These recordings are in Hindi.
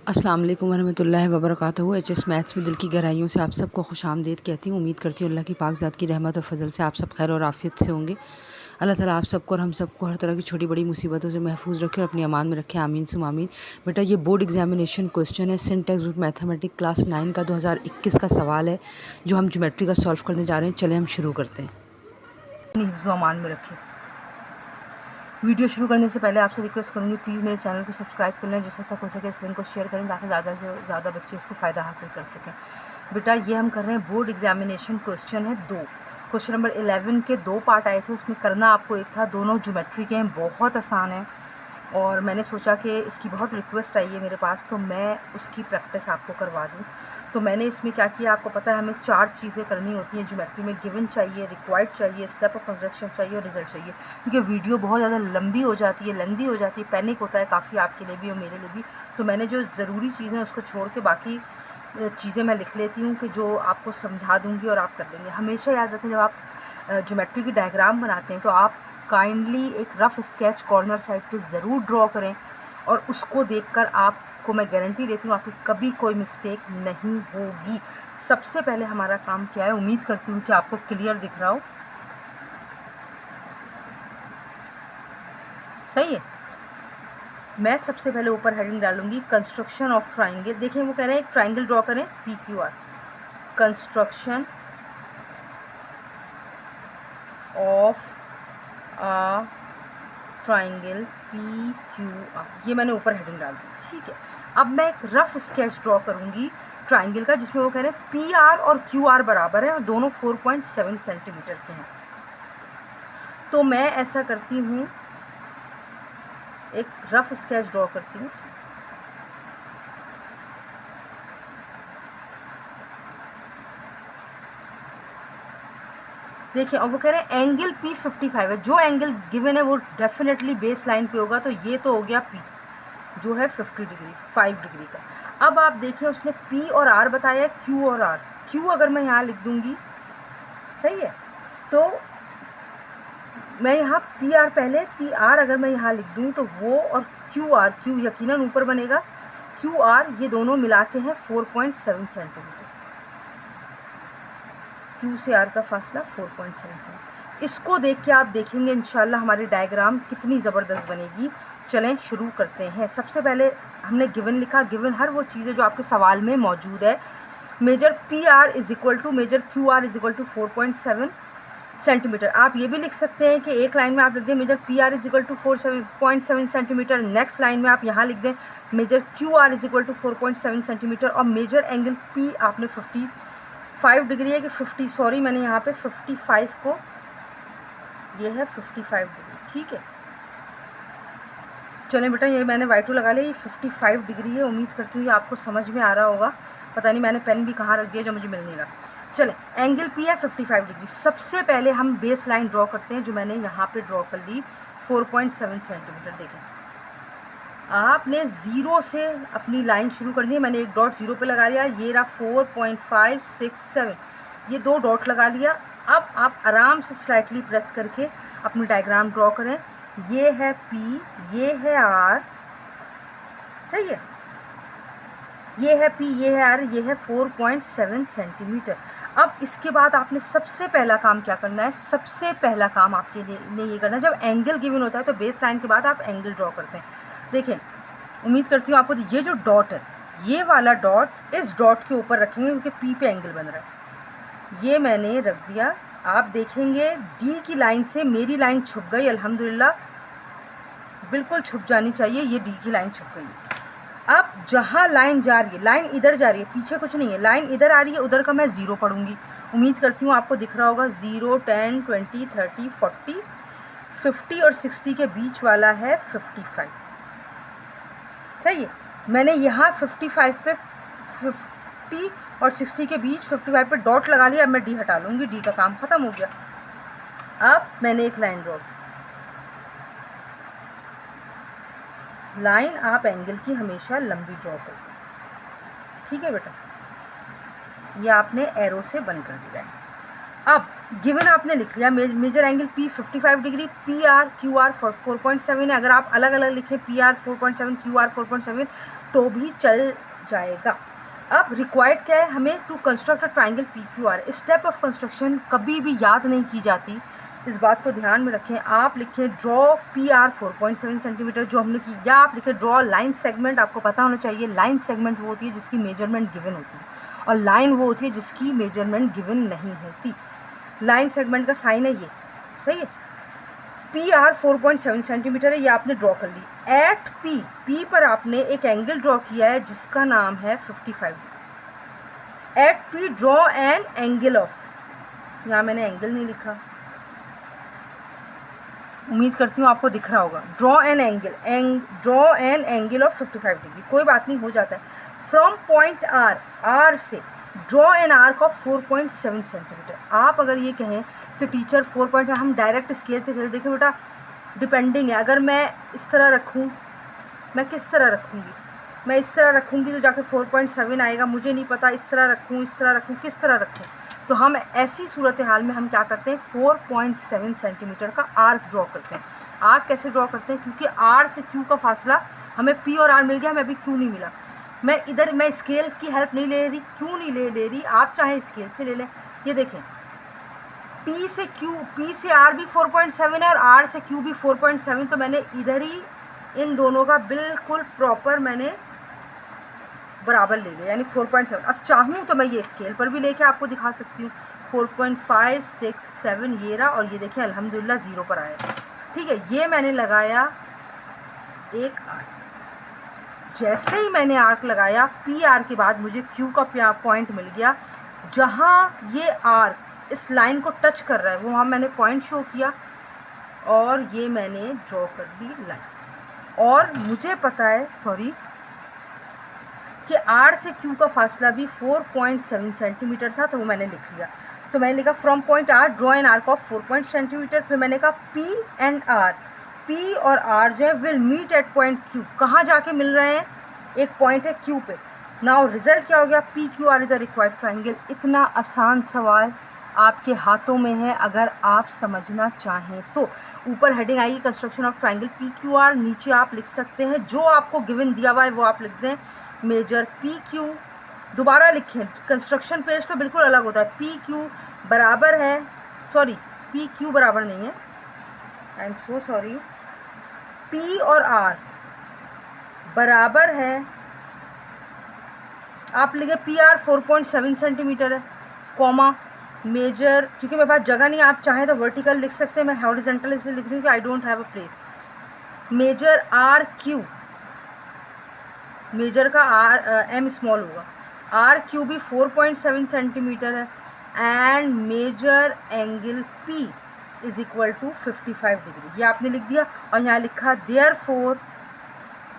अस्सलाम वालेकुम वरहमतुल्लाहि वबरकातुहू। एचएस मैथ्स में दिल की गहराइयों से आप सबको खुशामदीद कहती हूँ। उम्मीद करती हूँ अल्लाह की पाक ज़ात की रहमत और फजल से आप सब खैर और आफियत से होंगे। अल्लाह ताला आप सबको और हम सबको हर तरह की छोटी बड़ी मुसीबतों से महफूज रखे और अपनी अमान में रखे। आमीन सुम आमीन। बेटा ये बोर्ड एग्जामिनेशन क्वेश्चन है, सिंटेक्स बुक मैथमेटिक्स क्लास 9 का 2021 का सवाल है जो हम ज्योमेट्री का सॉल्व करने जा रहे हैं। चले हम शुरू करते हैं। हिफ्ज़ व अमान में रखें। वीडियो शुरू करने से पहले आपसे रिक्वेस्ट करूंगी, प्लीज़ मेरे चैनल को सब्सक्राइब कर लें, जिस तक हो सके इस लिंक को शेयर करें ताकि ज़्यादा से ज़्यादा बच्चे इससे फ़ायदा हासिल कर सकें। बेटा ये हम कर रहे हैं बोर्ड एग्जामिनेशन क्वेश्चन है 2। क्वेश्चन नंबर 11 के 2 पार्ट आए थे, उसमें करना आपको एक था। दोनों ज्योमेट्री के हैं, बहुत आसान है और मैंने सोचा कि इसकी बहुत रिक्वेस्ट आई है मेरे पास, तो मैं उसकी प्रैक्टिस आपको करवा दूँ। तो मैंने इसमें क्या किया, आपको पता है हमें 4 चीज़ें करनी होती हैं ज्योमेट्री में। गिवन चाहिए, रिक्वायर्ड चाहिए, स्टेप ऑफ कंस्ट्रक्शन चाहिए और रिजल्ट चाहिए। क्योंकि वीडियो बहुत ज़्यादा लंबी हो जाती है, लेंदी हो जाती है, पैनिक होता है काफ़ी आपके लिए भी और मेरे लिए भी। तो मैंने जो ज़रूरी चीज़ें उसको छोड़ के बाकी चीज़ें मैं लिख लेती हूँ कि जो आपको समझा दूँगी और आप कर लेंगे। हमेशा याद रखें, जब आप ज्योमेट्री की डायग्राम बनाते हैं तो आप काइंडली एक रफ़ स्केच कॉर्नर साइड पे ज़रूर ड्रॉ करें और उसको देखकर आपको मैं गारंटी देती हूँ आपकी कभी कोई मिस्टेक नहीं होगी। सबसे पहले हमारा काम क्या है, उम्मीद करती हूँ कि आपको क्लियर दिख रहा हो। सही है। मैं सबसे पहले ऊपर हेडिंग डालूंगी कंस्ट्रक्शन ऑफ ट्राइंगल। देखिए वो कह रहे हैं एक ट्राइंगल ड्रॉ करें PQR। Construction of a triangle PQR, ये मैंने ऊपर हेडिंग डाल दी। ठीक है, अब मैं एक रफ स्केच ड्रॉ करूंगी ट्राइंगल का, जिसमें वो कह रहे हैं PR और QR बराबर है और दोनों 4.7 सेंटीमीटर के हैं। तो मैं ऐसा करती हूँ, एक रफ स्केच ड्रॉ करती हूँ। देखिए, और वो कह रहे हैं एंगल P55 है। जो एंगल गिवन है वो डेफिनेटली बेस लाइन पे होगा, तो ये तो हो गया P जो है 50 डिग्री, 5 डिग्री का। अब आप देखिए उसने P और R बताया है, Q और R। Q अगर मैं यहाँ लिख दूंगी, सही है, तो मैं यहाँ PR पहले, PR अगर मैं यहाँ लिख दूँ तो वो और QR, Q यकीनन ऊपर बनेगा, QR ये दोनों मिलाते हैं 4.7 सेंटीमीटर। Q से R का फासला 4.7 सेंटीमीटर। इसको देख के आप देखेंगे इंशाल्लाह हमारी डायग्राम कितनी ज़बरदस्त बनेगी। चलें शुरू करते हैं। सबसे पहले हमने गिवन लिखा। गिवन हर वो चीज़ है जो आपके सवाल में मौजूद है। Major PR is equal to major QR is equal to 4.7 centimetre. आप ये भी लिख सकते हैं कि एक लाइन में आप लिख दें measure PR is equal to 4.7 centimetre. Next line में आप यहाँ लिख दें measure QR is equal to 4.7 centimetre और मेजर एंगल P आपने 55 डिग्री है कि 50, सॉरी मैंने यहाँ पे 55 को, ये है 55 डिग्री। ठीक है, चलें बेटा ये मैंने Y2 लगा लिया, ये 55 डिग्री है। उम्मीद करती हूँ ये आपको समझ में आ रहा होगा। पता नहीं मैंने पेन भी कहाँ रख दिया जो मुझे मिल नहीं रहा। चलें, एंगल P है 55 डिग्री। सबसे पहले हम बेस लाइन ड्रॉ करते हैं, जो मैंने यहाँ पे ड्रॉ कर ली 4.7 सेंटीमीटर। देखें, आपने ज़ीरो से अपनी लाइन शुरू करनी है। मैंने एक डॉट ज़ीरो पे लगा लिया, ये रहा 4.567, ये 2 डॉट लगा लिया। अब आप आराम से स्लाइटली प्रेस करके अपनी डायग्राम ड्रॉ करें। ये है P, ये है R, सही है, ये है P, ये है R, ये है 4.7 सेंटीमीटर। अब इसके बाद आपने सबसे पहला काम क्या करना है, सबसे पहला काम आपके लिए ये करना है, जब एंगल गिवन होता है तो बेस लाइन के बाद आप एंगल ड्रॉ करते हैं। देखें, उम्मीद करती हूँ आपको ये जो डॉट है, ये वाला डॉट इस डॉट के ऊपर रखेंगे क्योंकि P पे एंगल बन रहा है। ये मैंने रख दिया। आप देखेंगे D की लाइन से मेरी लाइन छुप गई, अल्हम्दुलिल्लाह, बिल्कुल छुप जानी चाहिए। ये D की लाइन छुप गई। अब जहाँ लाइन जा रही है, लाइन इधर जा रही है, पीछे कुछ नहीं है, लाइन इधर आ रही है, उधर का मैं 0 पढ़ूंगी। उम्मीद करती हूँ आपको दिख रहा होगा। 0, 10, 20, 30, 40, 50 और 60 के बीच वाला है 55, सही है। मैंने यहाँ 55 पे 50 और 60 के बीच 55 पे डॉट लगा लिया। अब मैं D हटा लूँगी, D का काम ख़त्म हो गया। अब मैंने एक लाइन ड्रॉ, लाइन आप एंगल की हमेशा लंबी ड्रॉ करो, ठीक है बेटा, ये आपने एरो से बंद कर दिया है। अब गिवन आपने लिख लिया, measure angle P 55 degree, P R Q R 4.7 है। अगर आप अलग अलग लिखें पी आर 4.7 क्यू आर 4.7 तो भी चल जाएगा। अब रिक्वायर्ड क्या है हमें, to construct a triangle P Q R. Step of construction कभी भी याद नहीं की जाती, इस बात को ध्यान में रखें। आप लिखें ड्रॉ पी आर 4.7 सेंटीमीटर जो हमने की, या आप लिखें ड्रॉ लाइन सेगमेंट। आपको पता होना चाहिए लाइन सेगमेंट वो होती है जिसकी मेजरमेंट गिवन होती है, और लाइन वो होती है जिसकी मेजरमेंट गिवन नहीं होती। लाइन सेगमेंट का साइन है ये, सही है। पी आर 4.7 सेंटीमीटर है, ये आपने ड्रॉ कर ली। एट पी, पी पर आपने एक एंगल ड्रॉ किया है जिसका नाम है 55। At P draw an angle of, यहाँ मैंने एंगल नहीं लिखा, उम्मीद करती हूँ आपको दिख रहा होगा। Draw an angle of 55 degree, कोई बात नहीं, हो जाता है। फ्रॉम पॉइंट आर, आर से draw an arc of 4.7 centimetre. आप अगर ये कहें कि टीचर 4. हम डायरेक्ट स्केल से करें, देखिए बेटा डिपेंडिंग है। अगर मैं इस तरह रखूँ, मैं किस तरह रखूँगी, मैं इस तरह रखूँगी तो जाके 4.7 आएगा, मुझे नहीं पता इस तरह रखूँ, इस तरह रखूँ, किस तरह रखूँ। तो हम ऐसी सूरत हाल में हम क्या करते हैं, 4.7 सेंटीमीटर का आर्क ड्रॉ करते हैं। आर्क कैसे ड्रॉ करते हैं, क्योंकि आर से क्यू का फासला हमें पी और आर मिल गया, हमें अभी क्यू नहीं मिला। मैं स्केल की हेल्प नहीं ले रही, क्यों नहीं ले रही, आप चाहे स्केल से ले लें। ये देखें पी से क्यू, पी से आर भी 4.7 है और आर से क्यू भी 4.7, तो मैंने इधर ही इन दोनों का बिल्कुल प्रॉपर मैंने बराबर ले लिया, यानी 4.7। अब चाहूँ तो मैं ये स्केल पर भी लेके आपको दिखा सकती हूँ, 4.5, 6, 7 ये रहा, और ये देखें अल्हम्दुलिल्लाह 0 पर आया। ठीक है, ये मैंने लगाया एक आर्क। जैसे ही मैंने आर्क लगाया, पी आर के बाद मुझे क्यू का पॉइंट मिल गया। जहाँ ये आर्क इस लाइन को टच कर रहा है वहाँ मैंने पॉइंट शो किया, और ये मैंने ड्रॉ कर दी लाइन। और मुझे पता है कि आर से क्यू का फासला भी 4.7 सेंटीमीटर था, तो वो मैंने लिख लिया। तो मैंने लिखा from point R draw an arc of 4 centimetre. फिर मैंने कहा पी एंड आर, पी और आर जो है will meet at point Q. कहाँ जाके मिल रहे हैं, एक पॉइंट है क्यू पे। नाउ रिजल्ट क्या हो गया, P Q R is a required triangle. इतना आसान सवाल आपके हाथों में है अगर आप समझना चाहें तो। ऊपर हेडिंग आएगी construction of triangle P Q are, नीचे आप लिख सकते हैं जो आपको गिवन दिया हुआ है वो आप लिख दें, मेजर पी क्यू। दोबारा लिखें, कंस्ट्रक्शन पेज तो बिल्कुल अलग होता है। पी क्यू बराबर है, पी क्यू बराबर नहीं है, I am so sorry, P और आर बराबर है, आप लिखे पी आर 4.7 सेंटीमीटर है, कॉमा मेजर, क्योंकि मेरे पास जगह नहीं, आप चाहें तो वर्टिकल लिख सकते हैं, मैं हॉरिजॉन्टल इसलिए लिख रही हूँ कि I don't have a place. Measure R Q, measure का आर एम स्मॉल होगा, आर क्यू भी 4.7 सेंटीमीटर है, and measure angle P is equal to 55 degree. ये आपने लिख दिया, और यहाँ लिखा therefore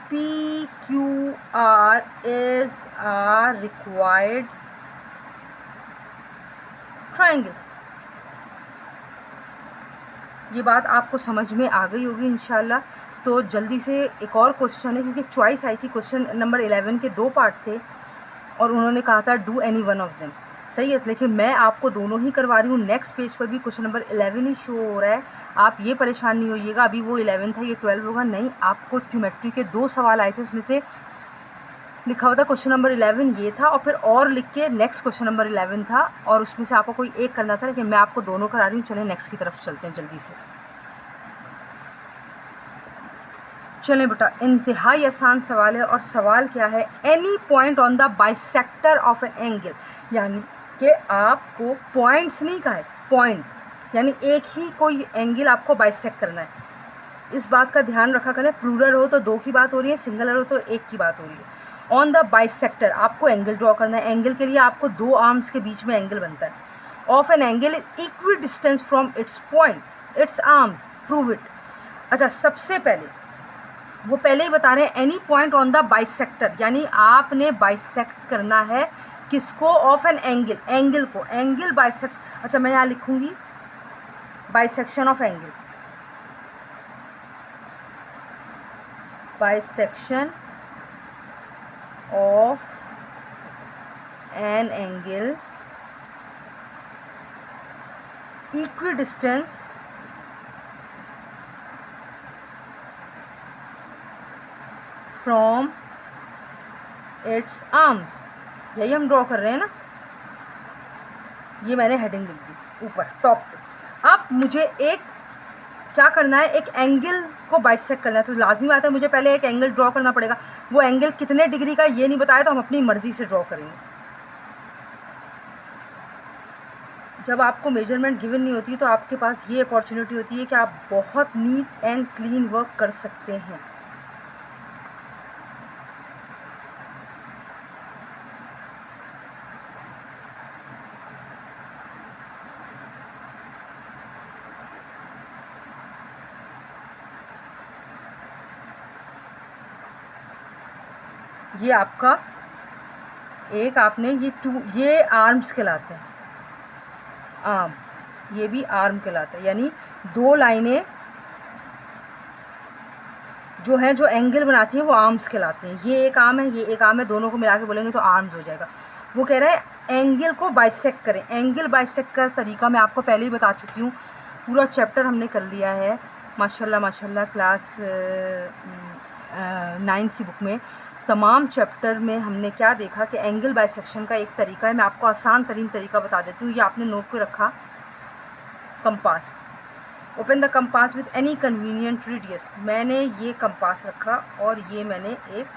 P Q R is a required triangle. ये बात आपको समझ में आ गई होगी इंशाल्लाह। तो जल्दी से एक और क्वेश्चन है, क्योंकि चॉइस आई थी, क्वेश्चन नंबर 11 के 2 पार्ट थे और उन्होंने कहा था do any one of them, सही है, लेकिन मैं आपको दोनों ही करवा रही हूँ। नेक्स्ट पेज पर भी क्वेश्चन नंबर 11 ही शो हो रहा है, आप ये परेशान नहीं होइएगा, अभी वो 11 था ये 12 होगा नहीं। आपको ज्योमेट्री के 2 सवाल आए थे, उसमें से लिखा हुआ था क्वेश्चन नंबर 11 ये था, और फिर और लिख के नेक्स्ट क्वेश्चन नंबर 11 था, और उसमें से आपको कोई एक करना था, लेकिन मैं आपको दोनों करा रही हूँ। चलें नेक्स्ट की तरफ चलते हैं जल्दी से। चलें बेटा, इंतहाई आसान सवाल है, और सवाल क्या है, any point on the bisector of an angle, यानी कि आपको पॉइंट्स नहीं कहा है, पॉइंट यानी एक ही कोई एंगल आपको बाइसेक्ट करना है। इस बात का ध्यान रखा करें, प्लूरल हो तो 2 की बात हो रही है, सिंगुलर हो तो 1 की बात हो रही है। ऑन द बाइसेक्टर आपको एंगल ड्रॉ करना है, एंगल के लिए आपको 2 आर्म्स के बीच में एंगल बनता है। Of an angle is equi distance from its point it's arms, prove it. अच्छा, सबसे पहले वो पहले ही बता रहे हैं any point on the bisector, यानी आपने बाइसेक्ट करना है किसको, ऑफ एन एंगल, एंगल को, एंगल बाइसेक्ट। अच्छा, मैं यहाँ लिखूंगी bisection of angle, bisection of an angle equi distance from its arms, यही हम ड्रॉ कर रहे हैं ना। ये मैंने हेडिंग लिख दी ऊपर टॉप पे। अब मुझे एक क्या करना है, एक एंगल को बाइसेक्ट करना है। तो लाजमी बात है मुझे पहले एक एंगल ड्रॉ करना पड़ेगा। वो एंगल कितने डिग्री का ये नहीं बताया तो हम अपनी मर्जी से ड्रॉ करेंगे। जब आपको मेजरमेंट गिवन नहीं होती तो आपके पास ये अपॉर्चुनिटी होती है कि आप बहुत नीट एंड क्लीन वर्क कर सकते हैं। ये आपका एक आपने ये आर्म्स कहलाते हैं, आर्म, ये भी आर्म कहलाता है। यानी दो लाइनें जो हैं जो एंगल बनाती हैं वो आर्म्स कहलाते हैं। ये एक आर्म है, ये एक आर्म है, दोनों को मिला के बोलेंगे तो आर्म्स हो जाएगा। वो कह रहा है एंगल को बाइसेक्ट करें। एंगल बाइसेक्ट का तरीका मैं आपको पहले ही बता चुकी हूँ, पूरा चैप्टर हमने कर लिया है माशाल्लाह माशाल्लाह। क्लास 9th की बुक में तमाम चैप्टर में हमने क्या देखा कि एंगल बाइसेक्शन का एक तरीका है। मैं आपको आसान तरीन तरीका बता देती हूँ। ये आपने नोट पे रखा, compass, open the compass with any convenient radius. मैंने ये कंपास रखा और ये मैंने एक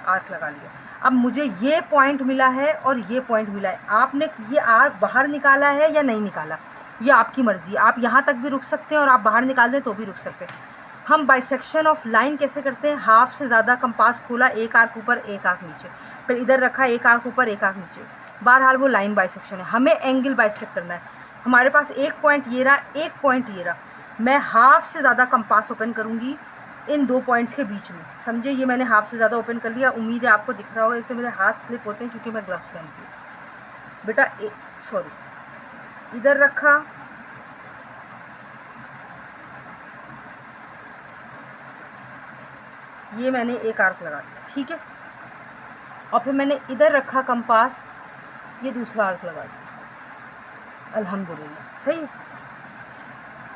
आर्क लगा लिया। अब मुझे ये पॉइंट मिला है और ये पॉइंट मिला है। आपने ये आर्क बाहर निकाला है या नहीं निकाला, ये आपकी मर्ज़ी है। आप यहाँ तक भी रुक सकते हैं और आप बाहर निकाल दें तो भी रुक सकते हैं। हम बाइसेक्शन ऑफ लाइन कैसे करते हैं, हाफ से ज़्यादा कंपास खोला, एक आर्क ऊपर एक आर्क नीचे, फिर इधर रखा, एक आर्क ऊपर एक आर्क नीचे। बहरहाल वो लाइन बाइसेक्शन है। हमें एंगल बाइसेक्ट करना है। हमारे पास एक पॉइंट ये रहा, एक पॉइंट ये रहा। मैं हाफ से ज़्यादा कंपास ओपन करूँगी इन दो पॉइंट्स के बीच में। समझे, ये मैंने हाफ से ज़्यादा ओपन कर लिया। उम्मीद है आपको दिख रहा होगा। एक तो मेरे हाथ स्लिप होते हैं क्योंकि मैं ग्लव्स पहनती हूँ। बेटा सॉरी, इधर रखा, ये मैंने एक आर्क लगा दिया, ठीक है। और फिर मैंने इधर रखा कंपास, ये दूसरा आर्क लगा दिया। अल्हम्दुलिल्लाह, सही है,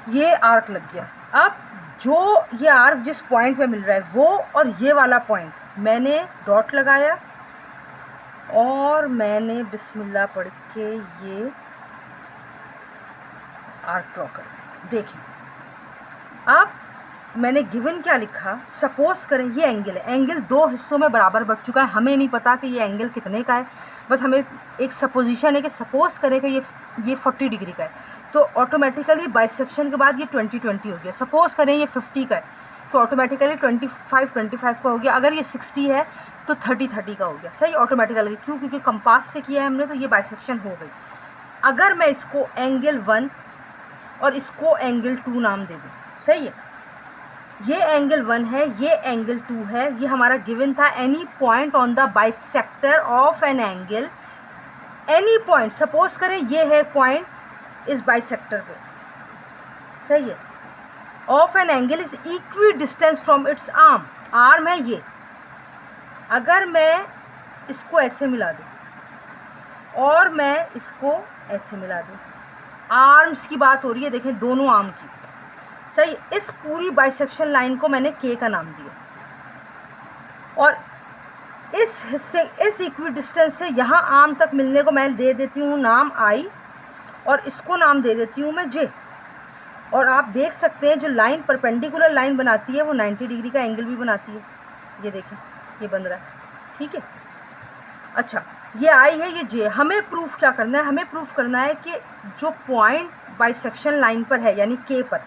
ये आर्क लग गया। अब जो ये आर्क जिस पॉइंट पे मिल रहा है वो और ये वाला पॉइंट मैंने डॉट लगाया और मैंने बिस्मिल्लाह पढ़ के ये आर्क ड्रॉ कर दिया। देखिए अब मैंने गिवन क्या लिखा, सपोज करें ये एंगल है। एंगल दो हिस्सों में बराबर बढ़ चुका है। हमें नहीं पता कि ये एंगल कितने का है, बस हमें एक सपोजिशन है कि सपोज करें कि ये 40 डिग्री का है। तो ऑटोमेटिकली बाइसेक्शन के बाद ये 20-20 हो गया। सपोज करें ये 50 का है तो ऑटोमेटिकली 25-25 का हो गया। अगर ये 60 है तो 30-30 का हो गया। सही, ऑटोमेटिकली। क्यों? क्योंकि कंपास से किया है हमने तो ये बाइसेक्शन हो गई। अगर मैं इसको एंगल 1 और इसको एंगल 2 नाम दे दूँ, सही है, ये एंगल 1 है, ये एंगल 2 है। ये हमारा गिवन था, any point on the bisector of an angle, any point. Suppose करें ये है पॉइंट इस बाइसेक्टर पे, सही है, of an angle is equi distance from its arm. Arm है ये। अगर मैं इसको ऐसे मिला दूँ और मैं इसको ऐसे मिला दूँ, आर्म्स की बात हो रही है, देखें दोनों आर्म की, सही। इस पूरी बाइसेक्शन लाइन को मैंने के का नाम दिया और इस हिस्से, इस इक्वी डिस्टेंस से यहाँ आर्म तक मिलने को मैं दे देती हूँ नाम आई और इसको नाम दे देती हूँ मैं जे। और आप देख सकते हैं जो लाइन परपेंडिकुलर लाइन बनाती है वो 90 डिग्री का एंगल भी बनाती है। ये देखें, ये बन रहा है, ठीक है। अच्छा, ये आई है, ये जे। हमें प्रूफ क्या करना है, हमें प्रूफ करना है कि जो पॉइंट बाइसेक्शन लाइन पर है यानी के पर,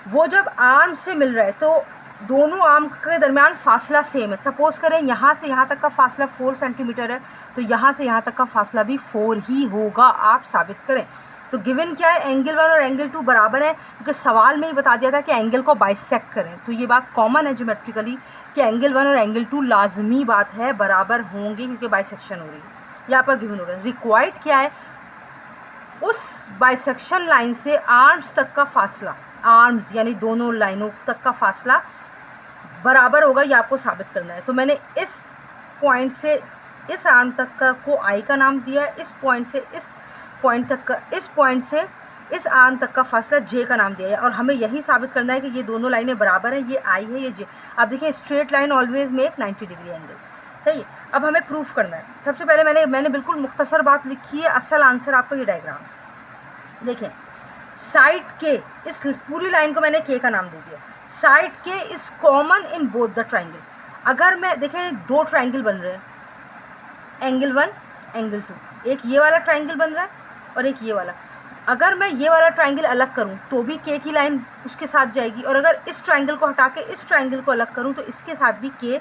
वो जब आर्म से मिल रहा है तो दोनों आर्म के दरमियान फासला सेम है। सपोज करें यहाँ से यहाँ तक का फासला 4 सेंटीमीटर है तो यहाँ से यहाँ तक का फासला भी 4 ही होगा। आप साबित करें। तो गिवन क्या है, एंगल 1 और एंगल 2 बराबर है, क्योंकि सवाल में ही बता दिया था कि एंगल को बाइसेक्ट करें। तो ये बात कॉमन है ज्योमेट्रिकली कि एंगल 1 और एंगल 2 लाजमी बात है, बराबर होंगे क्योंकि बाइसेक्शन हो रही है। यहाँ पर गिवन हो गया। रिक्वायर्ड क्या है, उस बाइसेक्शन लाइन से आर्म्स तक का फासला, आर्म्स यानी दोनों लाइनों तक का फासला बराबर होगा, ये आपको साबित करना है। तो मैंने इस पॉइंट से इस आर्म तक का को आई का नाम दिया है, इस पॉइंट से इस पॉइंट तक का, इस पॉइंट से इस आर्म तक का फासला जे का नाम दिया है और हमें यही साबित करना है कि ये दोनों लाइनें बराबर हैं, ये आई है, ये जे। अब देखिए straight line always make 90 degree angle. सही है, अब हमें प्रूफ करना है। सबसे पहले मैंने बिल्कुल मुख्तसर बात लिखी है, असल आंसर आपको ये डायग्राम देखें। साइड के, इस पूरी लाइन को मैंने के का नाम दे दिया। साइड के is common in both the triangle. अगर मैं देखें दो ट्राइंगल बन रहे हैं, एंगल 1 एंगल 2, एक ये वाला ट्राइंगल बन रहा है और एक ये वाला। अगर मैं ये वाला ट्राइंगल अलग करूं तो भी के की लाइन उसके साथ जाएगी, और अगर इस ट्राइंगल को हटा के इस ट्राइंगल को अलग करूं तो इसके साथ भी के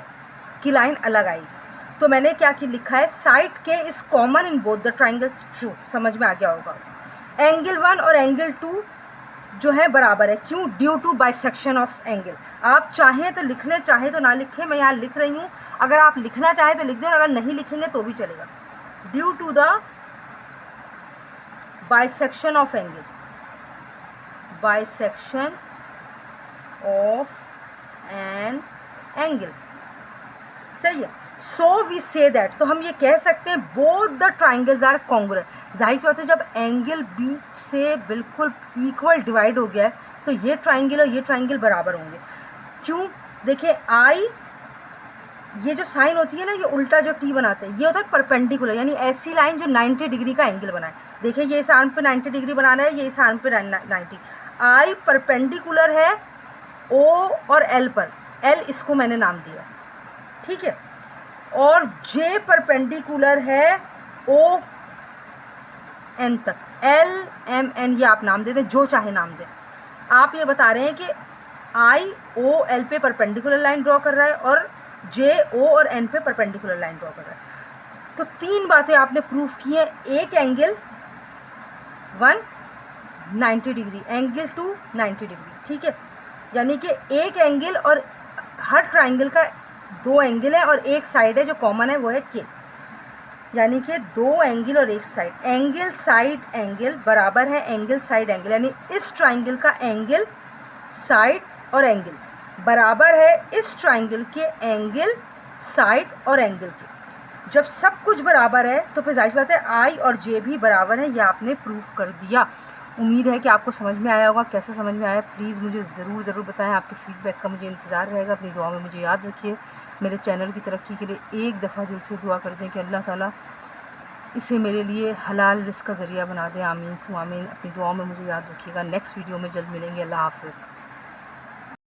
की लाइन अलग आएगी। तो मैंने क्या की लिखा है, साइड के is common in both the triangles. True, समझ में आ गया होगा। एंगल 1 और एंगल 2 जो है बराबर है, क्यों? Due to bisection of angle. आप चाहें तो लिख लें, चाहे तो ना लिखें, मैं यहाँ लिख रही हूँ। अगर आप लिखना चाहें तो लिख दें, अगर नहीं लिखेंगे तो भी चलेगा। Due to the bisection of angle, bisection of an angle. सही है। सो वी से दैट, तो हम ये कह सकते हैं both the triangles are congruent. जाहिर सी बात है, जब एंगल बीच से बिल्कुल इक्वल डिवाइड हो गया है तो ये ट्राइंगल और ये ट्राइंगल बराबर होंगे। क्यों? देखिए आई, ये जो साइन होती है ना, ये उल्टा जो टी बनाते हैं, ये होता है परपेंडिकुलर, यानी ऐसी लाइन जो 90 डिग्री का एंगल बनाए। देखिए ये इस आर्म पे 90 डिग्री बनाना है, ये इस आर्म पे 90। आई परपेंडिकुलर है ओ और एल पर, एल इसको मैंने नाम दिया, ठीक है। और जे परपेंडिकुलर है ओ एन तक, एल एम एन, ये आप नाम दे दें, जो चाहे नाम दें। आप ये बता रहे हैं कि आई ओ एल पे परपेंडिकुलर लाइन ड्रॉ कर रहा है और जे ओ और एन पे परपेंडिकुलर लाइन ड्रॉ कर रहा है। तो तीन बातें आपने प्रूफ की हैं। एक एंगल 1 90 डिग्री, एंगल 2 90 डिग्री, ठीक है। यानी कि एक एंगल, और हर ट्राइंगल का दो एंगल है और एक साइड है जो कॉमन है, वो है के। यानी कि दो एंगल और एक साइड, एंगल साइड एंगल बराबर है एंगल साइड एंगल। यानी इस ट्राइंगल का एंगल साइड और एंगल बराबर है इस ट्राइंगल के एंगल साइड और एंगल के। जब सब कुछ बराबर है तो फिर जाहिर बात है आई और जे भी बराबर है, ये आपने प्रूफ कर दिया। उम्मीद है कि आपको समझ में आया होगा। कैसे समझ में आया प्लीज़ मुझे ज़रूर बताएं। आपके फीडबैक का मुझे इंतज़ार रहेगा। अपनी दुआ में मुझे याद रखिए। मेरे चैनल की तरक्की के लिए एक दफ़ा दिल से दुआ कर दें कि अल्लाह ताला इसे मेरे लिए हलाल रिज़्क़ का ज़रिया बना दे। आमीन सु आमीन। अपनी दुआओं में मुझे याद रखिएगा। नेक्स्ट वीडियो में जल्द मिलेंगे। अल्लाह हाफ़िज़।